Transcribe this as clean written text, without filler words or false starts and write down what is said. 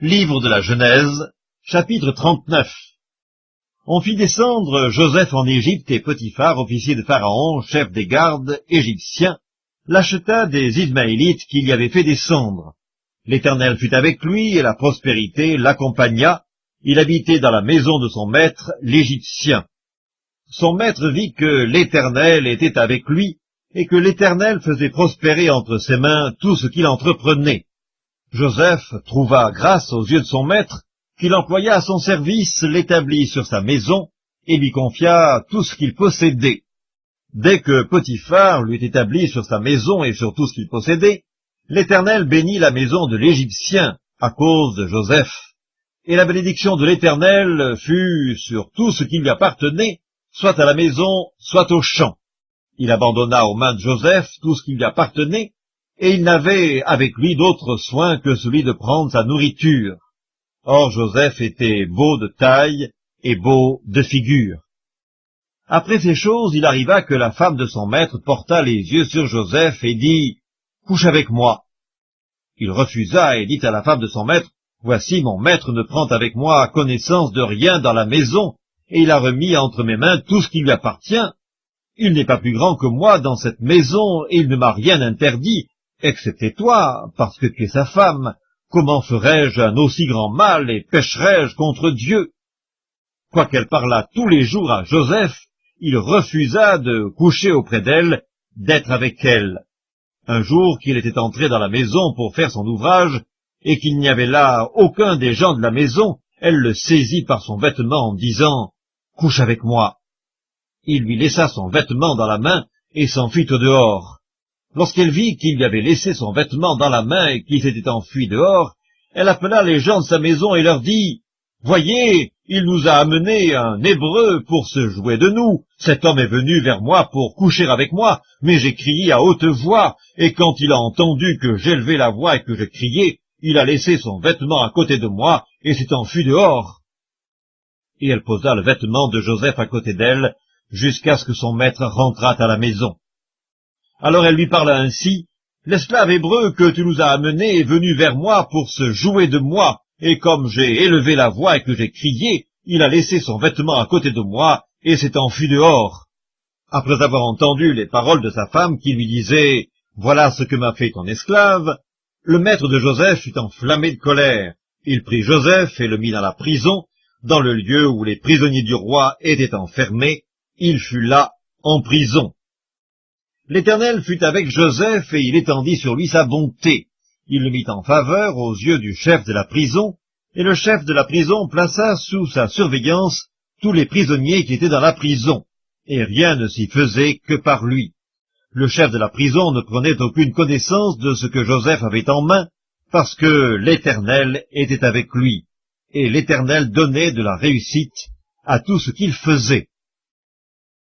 Livre de la Genèse, chapitre 39. On fit descendre Joseph en Égypte, et Potiphar, officier de Pharaon, chef des gardes égyptiens, l'acheta des Ismaélites qui l'y avaient fait descendre. L'Éternel fut avec lui, et la prospérité l'accompagna. Il habitait dans la maison de son maître, l'Égyptien. Son maître vit que l'Éternel était avec lui, et que l'Éternel faisait prospérer entre ses mains tout ce qu'il entreprenait. Joseph trouva grâce aux yeux de son maître, qu'il employa à son service, l'établit sur sa maison, et lui confia tout ce qu'il possédait. Dès que Potiphar l'eut établi sur sa maison et sur tout ce qu'il possédait, l'Éternel bénit la maison de l'Égyptien à cause de Joseph. Et la bénédiction de l'Éternel fut sur tout ce qui lui appartenait, soit à la maison, soit au champ. Il abandonna aux mains de Joseph tout ce qui lui appartenait, et il n'avait avec lui d'autre soin que celui de prendre sa nourriture. Or Joseph était beau de taille et beau de figure. Après ces choses, il arriva que la femme de son maître porta les yeux sur Joseph et dit « Couche avec moi ». Il refusa et dit à la femme de son maître « Voici, mon maître ne prend avec moi connaissance de rien dans la maison, et il a remis entre mes mains tout ce qui lui appartient. Il n'est pas plus grand que moi dans cette maison, et il ne m'a rien interdit, excepté toi, parce que tu es sa femme. Comment ferais-je un aussi grand mal, et pécherais-je contre Dieu ?» Quoiqu'elle parlât tous les jours à Joseph, il refusa de coucher auprès d'elle, d'être avec elle. Un jour qu'il était entré dans la maison pour faire son ouvrage, et qu'il n'y avait là aucun des gens de la maison, elle le saisit par son vêtement en disant « Couche avec moi ». Il lui laissa son vêtement dans la main et s'enfuit au dehors. Lorsqu'elle vit qu'il lui avait laissé son vêtement dans la main et qu'il s'était enfui dehors, elle appela les gens de sa maison et leur dit « Voyez, il nous a amené un Hébreu pour se jouer de nous. Cet homme est venu vers moi pour coucher avec moi, mais j'ai crié à haute voix, et quand il a entendu que j'élevais la voix et que je criais, il a laissé son vêtement à côté de moi et s'est enfui dehors. » Et elle posa le vêtement de Joseph à côté d'elle, jusqu'à ce que son maître rentrât à la maison. Alors elle lui parla ainsi, « L'esclave hébreu que tu nous as amené est venu vers moi pour se jouer de moi, et comme j'ai élevé la voix et que j'ai crié, il a laissé son vêtement à côté de moi et s'est enfui dehors. » Après avoir entendu les paroles de sa femme qui lui disait, « Voilà ce que m'a fait ton esclave », le maître de Joseph fut enflammé de colère. Il prit Joseph et le mit dans la prison, dans le lieu où les prisonniers du roi étaient enfermés. Il fut là, en prison. L'Éternel fut avec Joseph, et il étendit sur lui sa bonté. Il le mit en faveur aux yeux du chef de la prison, et le chef de la prison plaça sous sa surveillance tous les prisonniers qui étaient dans la prison, et rien ne s'y faisait que par lui. Le chef de la prison ne prenait aucune connaissance de ce que Joseph avait en main, parce que l'Éternel était avec lui, et l'Éternel donnait de la réussite à tout ce qu'il faisait.